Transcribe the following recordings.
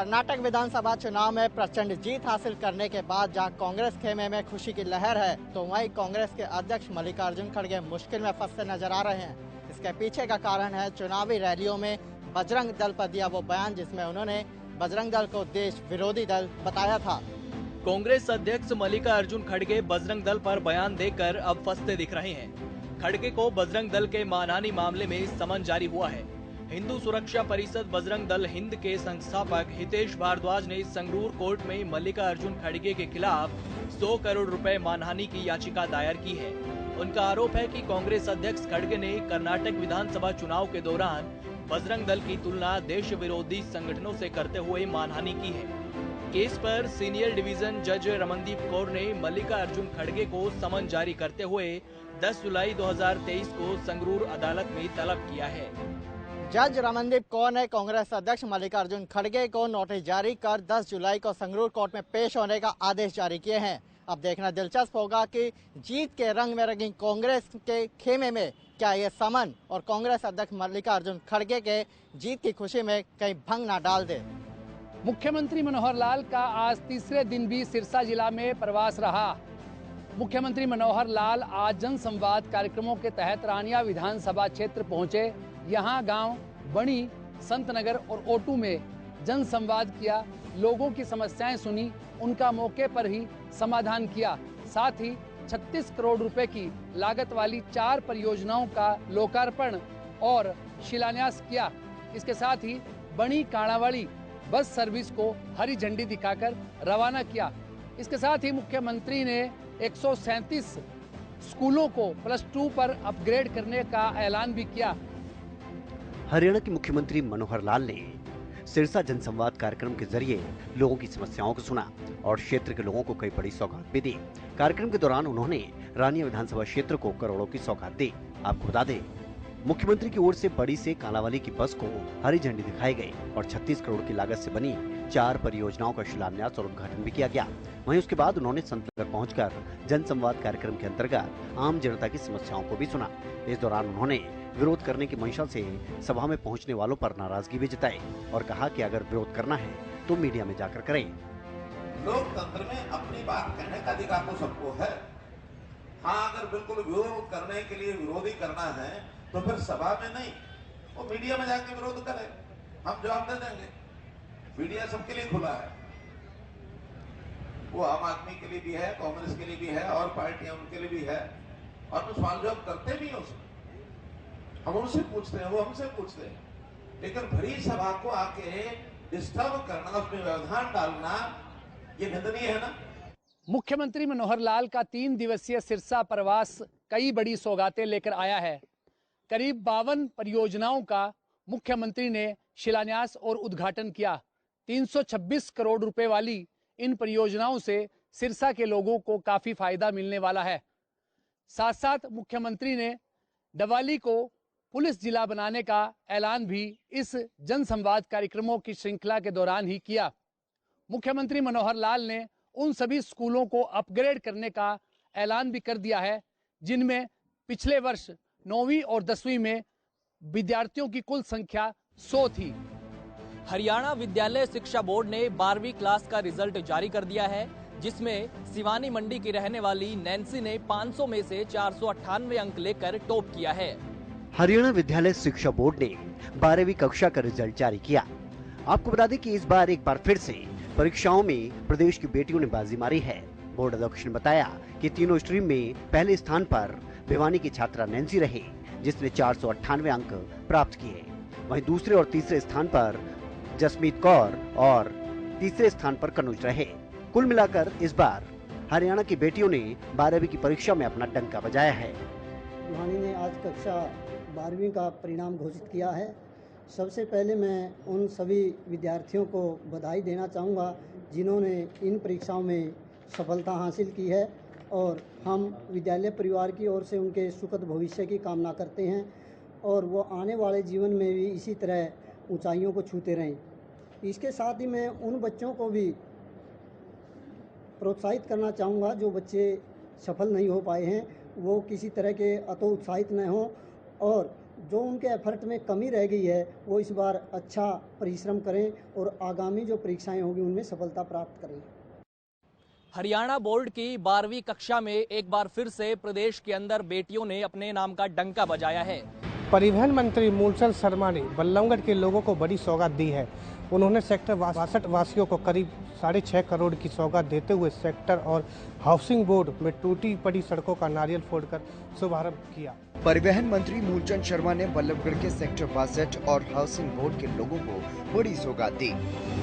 कर्नाटक विधानसभा चुनाव में प्रचंड जीत हासिल करने के बाद जहां कांग्रेस खेमे में खुशी की लहर है, तो वहीं कांग्रेस के अध्यक्ष मल्लिकार्जुन खड़गे मुश्किल में फंसते नजर आ रहे हैं। इसके पीछे का कारण है चुनावी रैलियों में बजरंग दल पर दिया वो बयान, जिसमें उन्होंने बजरंग दल को देश विरोधी दल बताया था। कांग्रेस अध्यक्ष मल्लिकार्जुन खड़गे बजरंग दल पर बयान देकर अब फंसते दिख रहे हैं। खड़गे को बजरंग दल के मानहानि मामले में समन जारी हुआ है। हिंदू सुरक्षा परिषद बजरंग दल हिंद के संस्थापक हितेश भारद्वाज ने संगरूर कोर्ट में मल्लिकार्जुन खड़गे के खिलाफ 100 करोड़ रुपए मानहानि की याचिका दायर की है। उनका आरोप है कि कांग्रेस अध्यक्ष खड़गे ने कर्नाटक विधानसभा चुनाव के दौरान बजरंग दल की तुलना देश विरोधी संगठनों से करते हुए मानहानि की है। केस पर सीनियर डिवीजन जज रमनदीप कौर ने मल्लिकार्जुन खड़गे को समन जारी करते हुए 10 जुलाई 2023 को संगरूर अदालत में तलब किया है। जज रमनदीप कौर ने कांग्रेस अध्यक्ष मल्लिकार्जुन खड़गे को नोटिस जारी कर 10 जुलाई को संगरूर कोर्ट में पेश होने का आदेश जारी किए हैं। अब देखना दिलचस्प होगा कि जीत के रंग में रंगी कांग्रेस के खेमे में क्या ये समन और कांग्रेस अध्यक्ष मल्लिकार्जुन खड़गे के जीत की खुशी में कहीं भंग न डाल दे। मुख्यमंत्री मनोहर लाल का आज तीसरे दिन भी सिरसा जिला में प्रवास रहा। मुख्यमंत्री मनोहर लाल आज जन संवाद कार्यक्रमों के तहत रानिया विधानसभा क्षेत्र पहुंचे। यहां गांव बणी, संतनगर और ओटू में जन संवाद किया, लोगों की समस्याएं सुनी, उनका मौके पर ही समाधान किया। साथ ही 36 करोड़ रुपए की लागत वाली 4 परियोजनाओं का लोकार्पण और शिलान्यास किया। इसके साथ ही बणी काणावाली बस सर्विस को हरी झंडी दिखाकर रवाना किया। इसके साथ ही मुख्यमंत्री ने 137 स्कूलों को +2 पर अपग्रेड करने का ऐलान भी किया। हरियाणा के मुख्यमंत्री मनोहर लाल ने सिरसा जनसंवाद कार्यक्रम के जरिए लोगों की समस्याओं को सुना और क्षेत्र के लोगों को कई बड़ी सौगात भी दी। कार्यक्रम के दौरान उन्होंने रानिया विधानसभा क्षेत्र को करोड़ों की सौगात दी। आपको बता दें, मुख्यमंत्री की ओर से बड़ी से कालावाली की बस को हरी झंडी दिखाई गई और 36 करोड़ की लागत से बनी 4 परियोजनाओं का शिलान्यास और उद्घाटन भी किया गया। वहीं उसके बाद उन्होंने संतनगर पहुंचकर जनसंवाद कार्यक्रम के अंतर्गत आम जनता की समस्याओं को भी सुना। इस दौरान उन्होंने विरोध करने की मंशा से सभा में पहुंचने वालों पर नाराजगी भी जताई और कहा कि अगर विरोध करना है तो मीडिया में जाकर करें। लोकतंत्र में अपनी बात कहने का अधिकार तो सबको है। हाँ, अगर बिल्कुल विरोध करने के लिए विरोधी करना है तो फिर सभा में नहीं, वो मीडिया में जाके विरोध करे, हम जवाब दे देंगे। मीडिया सबके लिए खुला है, वो आम आदमी के लिए भी है, कांग्रेस के लिए भी है और पार्टियां उनके लिए भी है, और वो सवाल जवाब करते भी हैं उसमें। हम उनसे पूछते हैं, वो हमसे पूछते हैं, लेकिन भरी सभा को आके डिस्टर्ब करना, उसमें व्यवधान डालना, ये निंदनीय है ना। मुख्यमंत्री मनोहर लाल का 3 दिवसीय सिरसा प्रवास कई बड़ी सौगातें लेकर आया है। करीब 52 परियोजनाओं का मुख्यमंत्री ने शिलान्यास और उद्घाटन किया। 326 करोड़ रुपए वाली इन परियोजनाओं से सिरसा के लोगों को काफी फायदा मिलने वाला है। साथ साथ मुख्यमंत्री ने डवाली को पुलिस जिला बनाने का ऐलान भी इस जनसंवाद कार्यक्रमों की श्रृंखला के दौरान ही किया। मुख्यमंत्री मनोहर लाल ने उन सभी स्कूलों को अपग्रेड करने का ऐलान भी कर दिया है जिनमें पिछले वर्ष 9वीं और 10वीं में विद्यार्थियों की कुल संख्या 100 थी। हरियाणा विद्यालय शिक्षा बोर्ड ने 12वीं क्लास का रिजल्ट जारी कर दिया है, जिसमें सिवानी मंडी की रहने वाली नैन्सी ने 500 में से 498 अंक लेकर टॉप किया है। हरियाणा विद्यालय शिक्षा बोर्ड ने 12वीं कक्षा का रिजल्ट जारी किया। आपको बता दें कि इस बार एक बार फिर से परीक्षाओं में प्रदेश की बेटियों ने बाजी मारी है। बोर्ड अध्यक्ष ने बताया कि तीनों स्ट्रीम में पहले स्थान पर भिवानी की छात्रा नैन्सी रही, जिसने 498 अंक प्राप्त किए। वहीं दूसरे और तीसरे स्थान पर जसमीत कौर और तीसरे स्थान पर कनुज रहे। कुल मिलाकर इस बार हरियाणा की बेटियों ने 12वीं की परीक्षा में अपना डंका बजाया है। भिवानी ने आज कक्षा 12वीं का परिणाम घोषित किया है। सबसे पहले मैं उन सभी विद्यार्थियों को बधाई देना चाहूँगा जिन्होंने इन परीक्षाओं में सफलता हासिल की है, और हम विद्यालय परिवार की ओर से उनके सुखद भविष्य की कामना करते हैं और वो आने वाले जीवन में भी इसी तरह ऊंचाइयों को छूते रहें। इसके साथ ही मैं उन बच्चों को भी प्रोत्साहित करना चाहूँगा जो बच्चे सफल नहीं हो पाए हैं, वो किसी तरह के अतो उत्साहित न हों और जो उनके एफर्ट में कमी रह गई है वो इस बार अच्छा परिश्रम करें और आगामी जो परीक्षाएं होगी उनमें सफलता प्राप्त करें। हरियाणा बोर्ड की 12वीं कक्षा में एक बार फिर से प्रदेश के अंदर बेटियों ने अपने नाम का डंका बजाया है। परिवहन मंत्री मूलचंद शर्मा ने बल्लभगढ़ के लोगों को बड़ी सौगात दी है। उन्होंने सेक्टर 62 वासियों को करीब 6.5 करोड़ की सौगात देते हुए सेक्टर और हाउसिंग बोर्ड में टूटी पड़ी सड़कों का नारियल फोड़कर शुभारंभ किया। परिवहन मंत्री मूलचंद शर्मा ने बल्लभगढ़ के सेक्टर 62 और हाउसिंग बोर्ड के लोगों को बड़ी सौगात दी।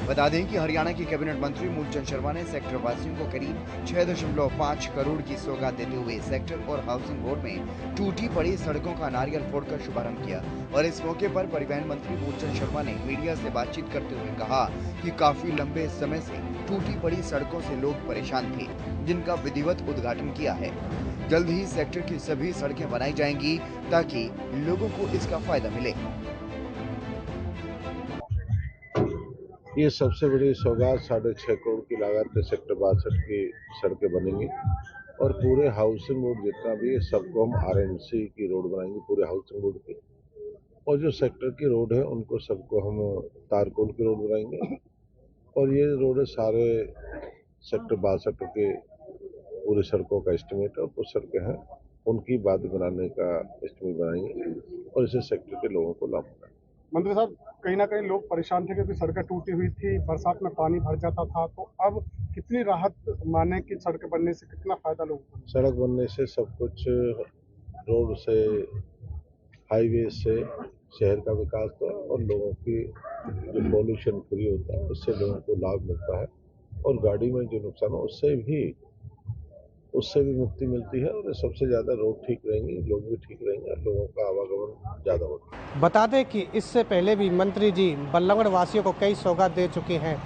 बता दें कि हरियाणा के कैबिनेट मंत्री मूलचंद शर्मा ने सेक्टर वासियों को करीब 6.5 करोड़ की सौगात देते हुए सेक्टर और हाउसिंग बोर्ड में टूटी पड़ी सड़कों का नारियल फोड़कर शुभारंभ किया। और इस मौके पर परिवहन मंत्री मूलचंद शर्मा ने मीडिया से बातचीत करते हुए कहा कि काफी लंबे समय से टूटी पड़ी सड़कों से लोग परेशान थे, जिनका विधिवत उद्घाटन किया है। जल्द ही सेक्टर की सभी सड़कें बनाई जाएंगी ताकि लोगों को इसका फायदा मिले। ये सबसे बड़ी सौगात 6.5 करोड़ की लागत से सेक्टर 62 की सड़कें बनेंगी और पूरे हाउसिंग बोर्ड जितना भी है सबको हम आरएमसी की रोड बनाएंगे पूरे हाउसिंग बोर्ड की। और जो सेक्टर की रोड है उनको सबको हम तारकोल की रोड बनाएंगे। और ये रोड सारे सेक्टर 62 के पूरी सड़कों का एस्टिमेट है और कुछ सड़कें हैं उनकी बाद बनाने का एस्टिमेट बनाएंगे और इसे सेक्टर के लोगों को लाभ होगा। मंत्री साहब, कहीं ना कहीं लोग परेशान थे क्योंकि सड़कें टूटी हुई थी, बरसात में पानी भर जाता था, तो अब कितनी राहत माने कि सड़कें बनने से कितना फायदा लोगों को? सड़क बनने से सब कुछ रोड से हाईवे से शहर का विकास तो और लोगों की जो पॉल्यूशन फ्री होता है उससे लोगों को लाभ मिलता है और गाड़ी में जो नुकसान हो उससे भी मुक्ति मिलती है। और सबसे ज्यादा रोड ठीक रहेंगे, लोग भी ठीक रहेंगे और लोगों का आवागमन ज्यादा होगा। बता दें कि इससे पहले भी मंत्री जी बल्लभगढ़ वासियों को कई सौगात दे चुके हैं।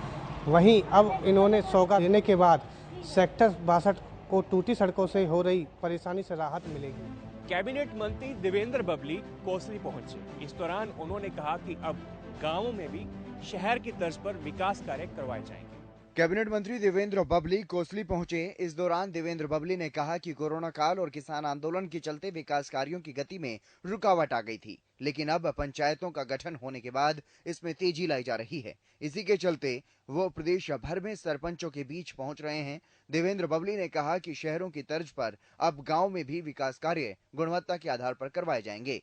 वहीं अब इन्होंने सौगात देने के बाद सेक्टर 62 को टूटी सड़कों से हो रही परेशानी से राहत मिलेगी। कैबिनेट मंत्री देवेंद्र बबली कोसली पहुंचे। इस दौरान उन्होंने कहा कि अब गांवों में भी शहर की तर्ज पर विकास कार्य करवाए जाएंगे। कैबिनेट मंत्री देवेंद्र बबली कोसली पहुंचे। इस दौरान देवेंद्र बबली ने कहा कि कोरोना काल और किसान आंदोलन के चलते विकास कार्यों की गति में रुकावट आ गई थी, लेकिन अब पंचायतों का गठन होने के बाद इसमें तेजी लाई जा रही है। इसी के चलते वो प्रदेश भर में सरपंचों के बीच पहुंच रहे हैं। देवेंद्र बबली ने कहा कि शहरों की तर्ज पर अब गाँव में भी विकास कार्य गुणवत्ता के आधार पर करवाए जाएंगे।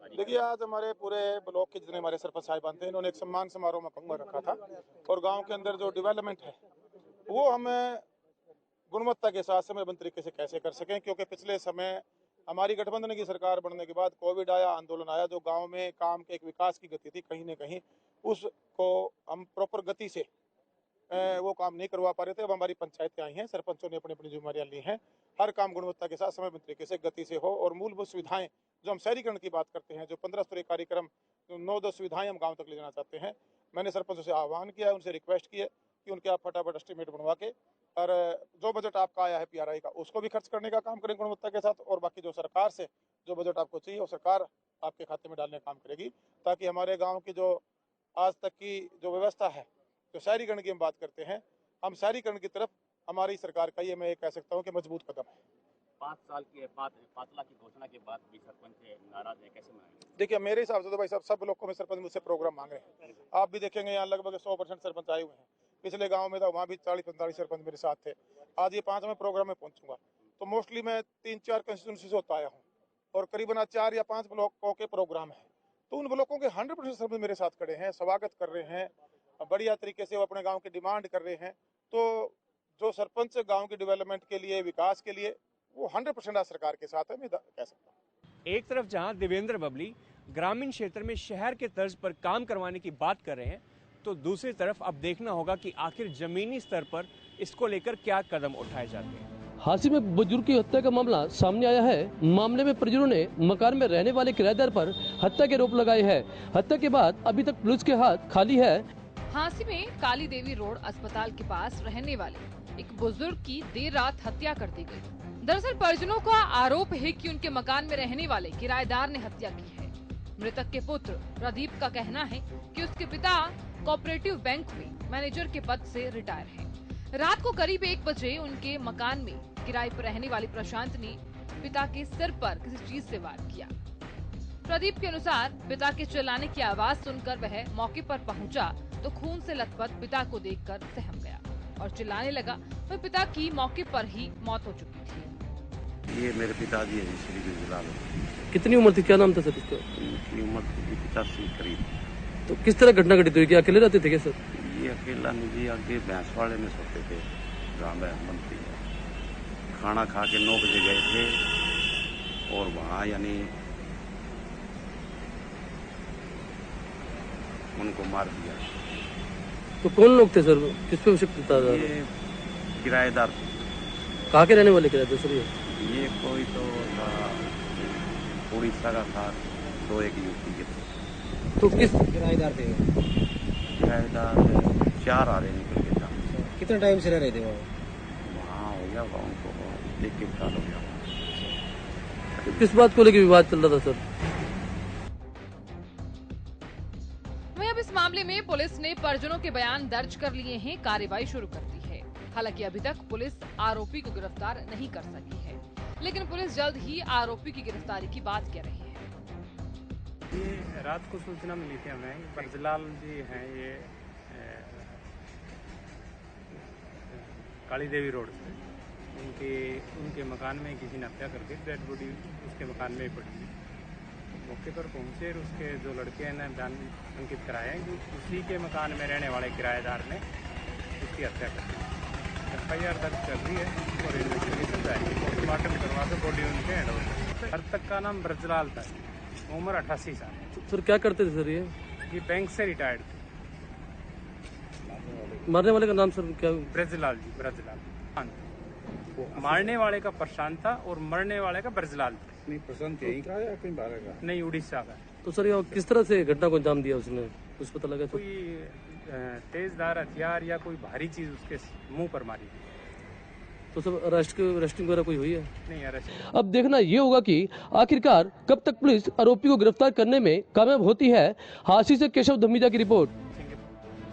देखिए, आज हमारे पूरे ब्लॉक के जितने हमारे सरपंच साहिबान थे, इन्होंने एक सम्मान समारोह में पंगा रखा था और गांव के अंदर जो डेवलपमेंट है वो हमें गुणवत्ता के साथ समयबद्ध तरीके से कैसे कर सकें, क्योंकि पिछले समय हमारी गठबंधन की सरकार बनने के बाद कोविड आया, आंदोलन आया, जो गांव में काम के एक विकास की गति थी कहीं न कहीं उसको हम प्रॉपर गति से वो काम नहीं करवा पा रहे थे। अब हमारी पंचायतें आई हैं, सरपंचों ने अपनी अपनी जिम्मेदारियां ली हैं, हर काम गुणवत्ता के साथ समयबद्ध तरीके से गति से हो और मूलभूत सुविधाएं जो हम शहरीकरण की बात करते हैं, जो 15 स्तरीय कार्यक्रम 9-10 सुविधाएं हम गांव तक ले जाना चाहते हैं। मैंने सरपंचों से आह्वान किया है, उनसे रिक्वेस्ट की है कि उनके आप फटाफट एस्टिमेट बनवा के और जो बजट आपका आया है पीआरआई का उसको भी खर्च करने का काम करें गुणवत्ता के साथ, और बाकी जो सरकार से जो बजट आपको चाहिए वो सरकार आपके खाते में डालने का काम करेगी, ताकि हमारे गाँव की जो आज तक की जो व्यवस्था है, जो शहरीकरण की हम बात करते हैं, हम शहरीकरण की तरफ हमारी सरकार का ये मैं कह सकता हूँ कि मजबूत कदम है। 5 साल के बाद 5 लाख की घोषणा के बाद भी सरपंच नाराज है, कैसे मानेंगे? देखिए, मेरे हिसाब से तो भाई साहब सब ब्लॉकों में सरपंच मुझसे प्रोग्राम मांग रहे हैं। आप भी देखेंगे यहाँ लगभग 100% सरपंच आए हुए हैं। पिछले गांव में था, वहाँ भी 40-45 सरपंच मेरे साथ थे। आज ये 5वें प्रोग्राम में पहुंचूंगा, तो मोस्टली मैं 3-4 कंस्टिट्यूंसी से होता आया हूँ और करीबन 4 या 5 ब्लॉकों के प्रोग्राम है, तो उन ब्लॉकों के 100% सरपंच मेरे साथ खड़े हैं, स्वागत कर रहे हैं, बढ़िया तरीके से वो अपने गाँव की डिमांड कर रहे हैं। तो जो सरपंच गाँव की डेवलपमेंट के लिए, विकास के लिए, वो 100% आज सरकार के साथ है, मैं कह सकता हूँ। एक तरफ जहां देवेंद्र बबली ग्रामीण क्षेत्र में शहर के तर्ज पर काम करवाने की बात कर रहे हैं, तो दूसरी तरफ अब देखना होगा कि आखिर जमीनी स्तर पर इसको लेकर क्या कदम उठाए जाते हैं। हांसी में बुजुर्ग की हत्या का मामला सामने आया है। मामले में परिजनों ने मकान में रहने वाले किराएदार पर हत्या के आरोप लगाए हैं। हत्या के बाद अभी तक पुलिस के हाथ खाली है। हांसी में काली देवी रोड अस्पताल के पास रहने वाले एक बुजुर्ग की देर रात हत्या कर दी गई। दरअसल परिजनों का आरोप है कि उनके मकान में रहने वाले किराएदार ने हत्या की है। मृतक के पुत्र प्रदीप का कहना है कि उसके पिता कोऑपरेटिव बैंक में मैनेजर के पद से रिटायर हैं। रात को करीब 1 बजे उनके मकान में किराए पर रहने वाली प्रशांत ने पिता के सिर पर किसी चीज से वार किया। प्रदीप के अनुसार पिता के चिल्लाने की आवाज सुनकर वह मौके पर पहुंचा तो खून से लथपथ पिता को देखकर सहम गया और चिल्लाने लगा। वह पिता की मौके पर ही मौत हो चुकी थी। ये मेरे पिताजी हैं श्री गुजलाल। कितनी उम्र थी, क्या नाम था सर इसका? इनकी उम्र थी 85 करीब। तो किस तरह घटना घटित हुई? क्या अकेले रहते थे क्या सर? ये अकेला नहीं जी, आगे भैंस वाले में सोते थे, गाँव में बनती है। खाना खा के 9 बजे गए थे और वहाँ यानी उनको मार दिया। तो कौन लोग थे सर, किस पे शक था? ये किराएदार थे। कहाँ के रहने वाले किराएदार सर? ये कोई तो था उड़ीसा का था, तो एक यूपी के थे। तो किस किराएदार थे? किराएदार 4 आ रहे निकल के था। कितने टाइम से रह रहे थे वहाँ हो गया उनको 1 साल हो गया। किस बात को लेकर विवाद चल रहा था सर? वहीं अब इस मामले में पुलिस ने परिजनों के बयान दर्ज कर लिए हैं, कार्रवाई शुरू कर दी है। हालांकि अभी तक पुलिस आरोपी को गिरफ्तार नहीं कर सकी है, लेकिन पुलिस जल्द ही आरोपी की गिरफ्तारी की बात कह रही है। ये रात को सूचना मिली थी हमें, ब्रजलाल जी हैं ये काली देवी रोड से, उनके मकान में किसी ने हत्या करके डेड बॉडी उसके मकान में ही पड़ी थी। मौके पर पहुंचे और उसके जो लड़के हैं ना बयान अंकित कराए हैं कि उसी के मकान में रहने वाले किराएदार ने उसकी हत्या कर दी। FIR दर्ज कर दी है और इन्वेस्टिगेशन जाएगी, पोस्टमार्टम करवा के बॉडी उनके हैंड ओवर। हर तक का नाम ब्रजलाल था, उम्र 88 साल। सर क्या करते थे सर? ये बैंक से रिटायर्ड थे। मारने वाले का नाम सर क्या? ब्रजलाल जी, ब्रजलाल। मारने वाले का प्रशांत था और मरने वाले का ब्रजलाल था। नहीं, प्रशांत यहीं का या कहीं बाहर का? नहीं, उड़ीसा का। तो सर ये किस तरह से घटना को अंजाम दिया उसने, कुछ पता लगा? कोई तेजधार हथियार या कोई भारी चीज उसके मुंह पर मारी। तो सब अरेस्टिंग वगैरह कोई हुई है? नहीं, अरेस्ट। अब देखना ये होगा कि आखिरकार कब तक पुलिस आरोपी को गिरफ्तार करने में कामयाब होती है। हांसी से केशव धमीजा की रिपोर्ट।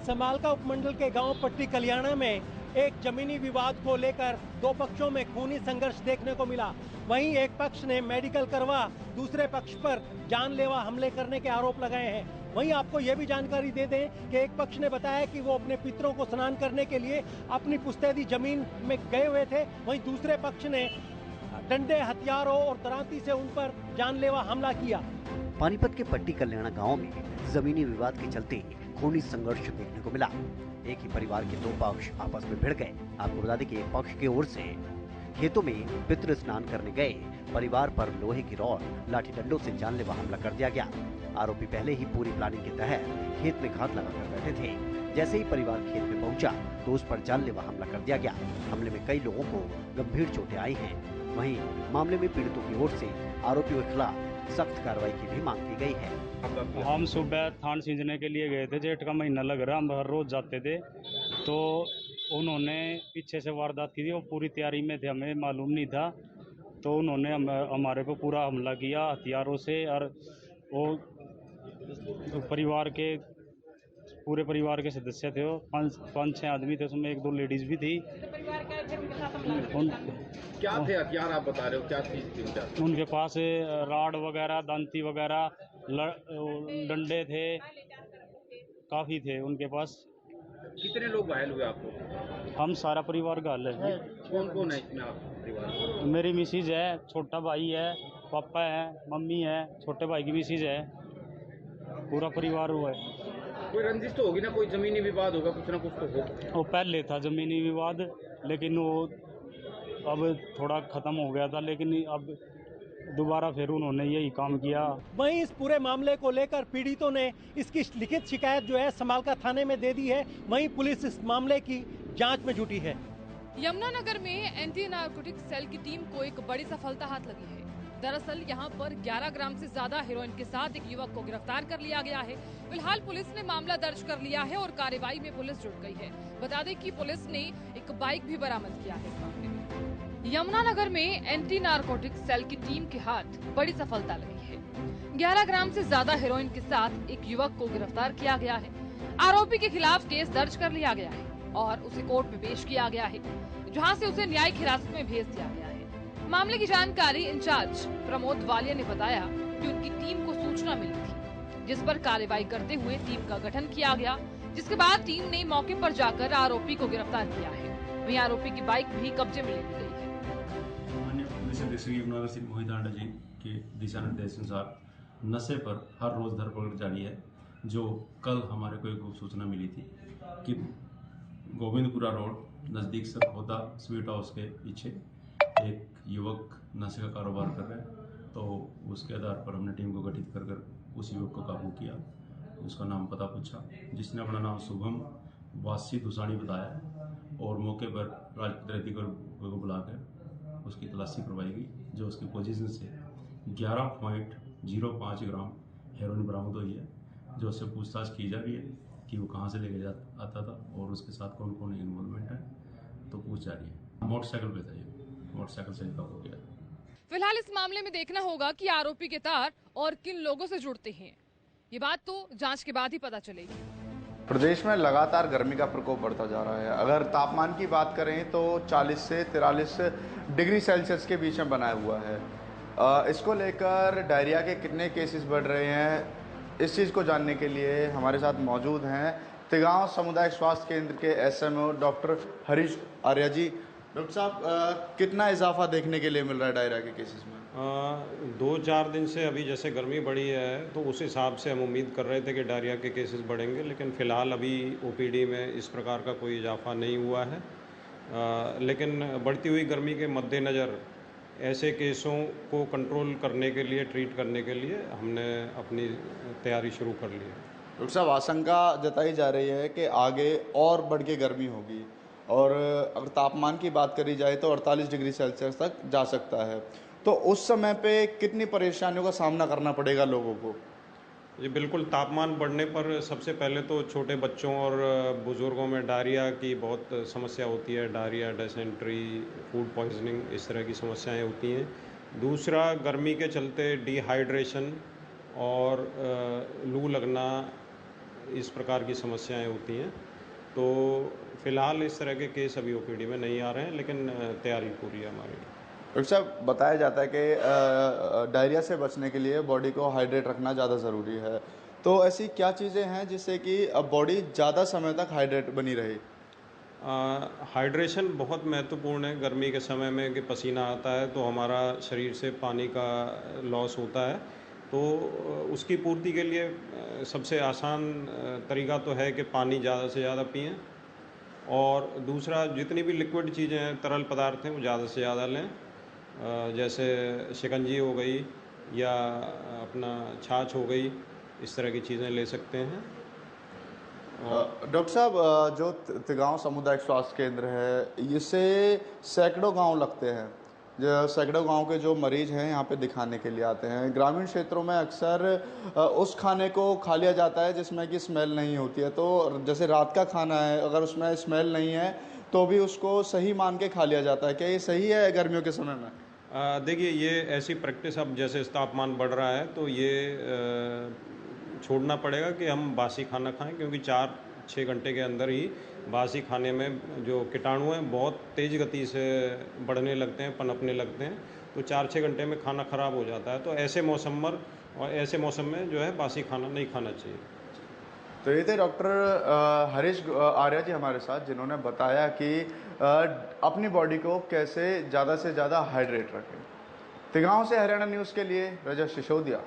समालका उपमंडल के गांव पट्टी कल्याणा में एक जमीनी विवाद को लेकर दो पक्षों में खूनी संघर्ष देखने को मिला। वहीं एक पक्ष ने मेडिकल करवा दूसरे पक्ष पर जानलेवा हमले करने के आरोप लगाए हैं। वहीं आपको यह भी जानकारी दे दें कि एक पक्ष ने बताया कि वो अपने पितरों को स्नान करने के लिए अपनी पुश्तैदी जमीन में गए हुए थे। वहीं दूसरे पक्ष ने डंडे, हथियारों और दरांती से उन पर जानलेवा हमला किया। पानीपत के पट्टी कल्याणा गांव में जमीनी विवाद के चलते खूनी संघर्ष देखने को मिला। एक ही परिवार के 2 पक्ष आपस में भिड़ गए। आपको बता दें कि एक पक्ष की ओर से खेतों में पितृ स्नान करने गए परिवार पर लोहे की रॉड, लाठी डंडों से जानलेवा हमला कर दिया गया। आरोपी पहले ही पूरी प्लानिंग के तहत खेत में घात लगाकर बैठे थे। जैसे ही परिवार खेत में पहुंचा तो उस पर जानलेवा हमला कर दिया गया। हमले में कई लोगों को गंभीर चोटें आई हैं। वहीं मामले में पीड़ितों की ओर से आरोपियों के खिलाफ सख्त कार्रवाई की भी मांग की गई है। हम सुबह धान सींचने के लिए गए थे, जेठ का महीना लग रहा, हम हर रोज जाते थे। तो उन्होंने पीछे से वारदात की थी, वो पूरी तैयारी में थे, हमें मालूम नहीं था। तो उन्होंने हमारे पे पूरा हमला किया हथियारों से। और वो पूरे परिवार के सदस्य थे, वो 5-6 आदमी थे, उसमें 1-2 लेडीज भी थी। क्या थे हथियार आप बता रहे हो, क्या चीज थी उनके पास? राड वगैरह, दांती वगैरह, डंडे थे, काफी थे उनके पास। कितने लोग घायल हुए आपको? हम सारा परिवार घायल है। कौन कौन है इसमें आप परिवार? मेरी मिसिज है, छोटा भाई है, पापा है, मम्मी है, छोटे भाई की मिसिज है, पूरा परिवार हुआ है। कोई रंजिश तो होगी ना, कोई जमीनी विवाद होगा, कुछ ना कुछ तो होगा। वो पहले था जमीनी विवाद, लेकिन वो अब थोड़ा खत्म हो गया था, लेकिन अब दोबारा फिर उन्होंने यही काम किया। वहीं इस पूरे मामले को लेकर पीड़ितों ने इसकी लिखित शिकायत जो है समालका थाने में दे दी है। वहीं पुलिस इस मामले की जांच में जुटी है। यमुनानगर में एंटी नारकोटिक्स सेल की टीम को एक बड़ी सफलता हाथ लगी है। दरअसल यहां पर 11 ग्राम से ज्यादा हेरोइन के साथ एक युवक को गिरफ्तार कर लिया गया है। फिलहाल पुलिस ने मामला दर्ज कर लिया है और कार्रवाई में पुलिस जुट गई है। बता दें कि पुलिस ने एक बाइक भी बरामद किया है इस मामले में। यमुनानगर में एंटी नारकोटिक्स सेल की टीम के हाथ बड़ी सफलता लगी है। 11 ग्राम से ज्यादा हेरोइन के साथ एक युवक को गिरफ्तार किया गया है। आरोपी के खिलाफ केस दर्ज कर लिया गया है और उसे कोर्ट में पेश किया गया है, जहां से उसे न्यायिक हिरासत में भेज दिया गया है। मामले की जानकारी इंचार्ज प्रमोद वालिया ने बताया कि उनकी टीम को सूचना मिली थी, जिस पर कार्रवाई करते हुए टीम का गठन किया गया, जिसके बाद टीम ने मौके पर जाकर आरोपी को गिरफ्तार किया है। वहीं आरोपी की बाइक भी कब्जे में ले ली गई है। माननीय पुलिस अधीक्षक यमुनानगर श्री मोहित आंडा जी के दिशा निर्देश अनुसार नशे पर हर रोज धरपकड़ जारी है। जो कल हमारे को एक सूचना मिली थी कि गोविंदपुरा रोड नज़दीक सरखोदा स्वीट हाउस के पीछे एक युवक नशे का कारोबार कर रहे हैं, तो उसके आधार पर हमने टीम को गठित कर उस युवक को काबू किया। उसका नाम पता पूछा, जिसने अपना नाम शुभम वासी दुसानी बताया और मौके पर राजपूत रेती को बुलाकर उसकी तलाशी करवाई गई, जो उसकी पोजीशन से 11.05 ग्राम हेरोइन बरामद हुई है, जो उससे पूछताछ की जा रही है कि वो कहाँ से लेके आता था और उसके साथ कौन कौन इन्वॉल्वमेंट है, तो पूछ जा रही है। मोटरसाइकिल पे था, ये मोटरसाइकिल से काबू किया। फिलहाल इस मामले में देखना होगा कि आरोपी के तार और किन लोगों से जुड़ते हैं। ये बात तो जांच के बाद ही पता चलेगी। प्रदेश में लगातार गर्मी का प्रकोप बढ़ता जा रहा है। अगर तापमान की बात करें तो 40 से 43 डिग्री सेल्सियस के बीच में बना हुआ है। इसको लेकर डायरिया के कितने केसेस बढ़ रहे हैं, इस चीज़ को जानने के लिए हमारे साथ मौजूद हैं तिगांव सामुदायिक स्वास्थ्य केंद्र के SMO doctor Harish Arya ji. Doctor साहब, कितना इजाफा देखने के लिए मिल रहा है डायरिया के केसेस में? 2-4 दिन से अभी जैसे गर्मी बढ़ी है तो उस हिसाब से हम उम्मीद कर रहे थे कि डायरिया के केसेस बढ़ेंगे, लेकिन फ़िलहाल अभी OPD में इस प्रकार का कोई इजाफा नहीं हुआ है। लेकिन बढ़ती हुई गर्मी के मद्देनज़र ऐसे केसों को कंट्रोल करने के लिए, ट्रीट करने के लिए हमने अपनी तैयारी शुरू कर ली है। डॉक्टर साहब, आशंका जताई जा रही है कि आगे और बढ़ के गर्मी होगी और अगर तापमान की बात करी जाए तो 48 डिग्री सेल्सियस तक जा सकता है, तो उस समय पे कितनी परेशानियों का सामना करना पड़ेगा लोगों को? जी बिल्कुल, तापमान बढ़ने पर सबसे पहले तो छोटे बच्चों और बुज़ुर्गों में डायरिया की बहुत समस्या होती है। डायरिया, डिसेंट्री, फूड पॉइजनिंग, इस तरह की समस्याएं होती हैं। दूसरा, गर्मी के चलते डिहाइड्रेशन और लू लगना, इस प्रकार की समस्याएं होती हैं। तो फ़िलहाल इस तरह के केस अभी OPD में नहीं आ रहे हैं, लेकिन तैयारी पूरी है हमारी। डॉक्टर साहब, बताया जाता है कि डायरिया से बचने के लिए बॉडी को हाइड्रेट रखना ज़्यादा ज़रूरी है, तो ऐसी क्या चीज़ें हैं जिससे कि बॉडी ज़्यादा समय तक हाइड्रेट बनी रहे? हाइड्रेशन बहुत महत्वपूर्ण है। गर्मी के समय में कि पसीना आता है तो हमारा शरीर से पानी का लॉस होता है, तो उसकी पूर्ति के लिए सबसे आसान तरीका तो है कि पानी ज़्यादा से ज़्यादा पिएं, और दूसरा, जितनी भी लिक्विड चीज़ें हैं, तरल पदार्थ हैं, वो ज़्यादा से ज़्यादा लें। जैसे शिकंजी हो गई या अपना छाछ हो गई, इस तरह की चीज़ें ले सकते हैं। डॉक्टर साहब, जो तिगांव सामुदायिक स्वास्थ्य केंद्र है, इससे सैकड़ों गांव लगते हैं। जो सैकड़ों गांव के जो मरीज हैं यहाँ पे दिखाने के लिए आते हैं। ग्रामीण क्षेत्रों में अक्सर उस खाने को खा लिया जाता है जिसमें कि स्मेल नहीं होती है, तो जैसे रात का खाना है, अगर उसमें स्मेल नहीं है तो भी उसको सही मान के खा लिया जाता है। क्या ये सही है गर्मियों के समय में? देखिए, ये ऐसी प्रैक्टिस अब जैसे तापमान बढ़ रहा है तो ये छोड़ना पड़ेगा कि हम बासी खाना खाएं, क्योंकि 4-6 घंटे के अंदर ही बासी खाने में जो कीटाणु हैं बहुत तेज़ गति से बढ़ने लगते हैं, पनपने लगते हैं, तो 4-6 घंटे में खाना ख़राब हो जाता है। तो ऐसे मौसम में जो है बासी खाना नहीं खाना चाहिए। तो ये थे डॉक्टर हरीश आर्या जी हमारे साथ, जिन्होंने बताया कि अपनी बॉडी को कैसे ज़्यादा से ज़्यादा हाइड्रेट रखें। तिगांव से हरियाणा न्यूज़ के लिए रजत सिसोदिया।